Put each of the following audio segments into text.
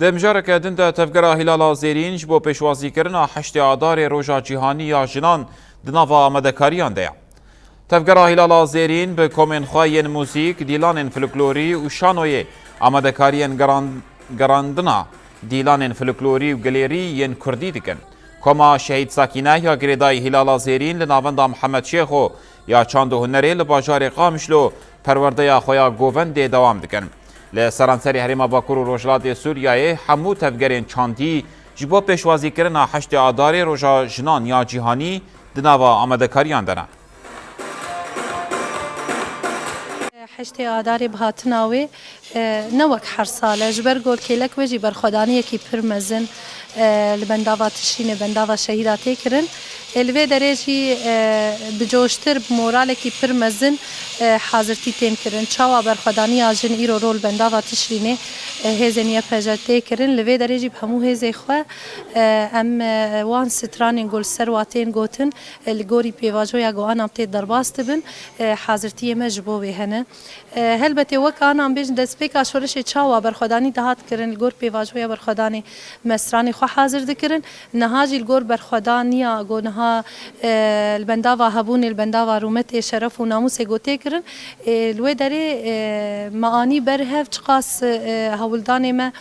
د مجارک دن د تفگره هلالا زیرین جبو پیشوازی کرنا 8 آدار روژا جیهانی یا جنان دناوا آمدکاریان دیا. تفگره هلالا زیرین به کومن خواهین موزیک دیلان فلکلوری و شانوی آمدکاریان گراندنا دیلان فلکلوری و گلیری ین کردی دکن. کما شهید ساکینه یا گریدای هلالا زیرین لناوند محمد شیخو یا چاندو هنری لباجار قامشلو پرورده خویا گووند دوام دکن. لسرانسری حریم باکور و روجلات سوریای همو تفگرین چاندی جبو پیشوازی کرنا 8 آدار روژا جنان یا جیهانی دناوا آمدکاریان دنا. 8 آدار بهاتناوی نوک هر ساله جبر گل کلک وجی برخدانی کی پر مزن لبنداوا تشرین بنداوا شهیداتی کرن الوی درجی بجوشتر مورال کی پر مزن حاضرتی تین کرن چاوا برخدانی آجن ایرو رول بنداوا تشرینه هزنیه پجاتی کرن لوی درجی همو هزی خو ام وان ستران گل سرواتین گوتن لگوری پیواجو یا گوان امتی درباست بن حاضرتی مجبو بهنه هلبته وک آنام بیش دسپیک آشورش چاوا برخدانی دهات کرن لگور پیواجو یا برخدانی مسرانی خو حاضر دکرن نهاجی لگور برخدانی یا گو نها البنداوا هبون البنداوا رومت شرف و ناموس گوته کرن لوی داری معانی برهف چقاس هولدان ما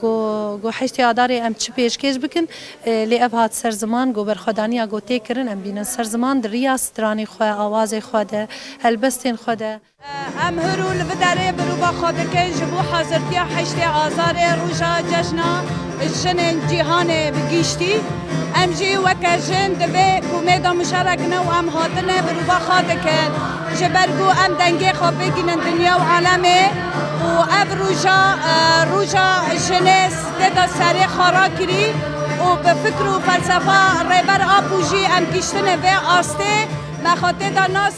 گو 8 آدار ام چی پیشکش بکن لی ابهات سر زمان گو برخدانی گوته کرن ام بینن سر زمان در ریاست درانی خواه آواز خواه هلبستین خواه ام هرو لبداره بروبا خود که جبو حاضرتی 8 آذار روژا جشنا جن جیهان بگیشتی ام جی وکا جن دوی کومیدا مشارک نو ام هاتنه بروبا خود که جبرگو ام دنگی خواب بگینن دنیا و عالمه و اب روژا جنس دیدا سری خارا کری و به فکر و فلسفه ریبر آبوجی ام گیشتنه و آسته مخاطه دا ناس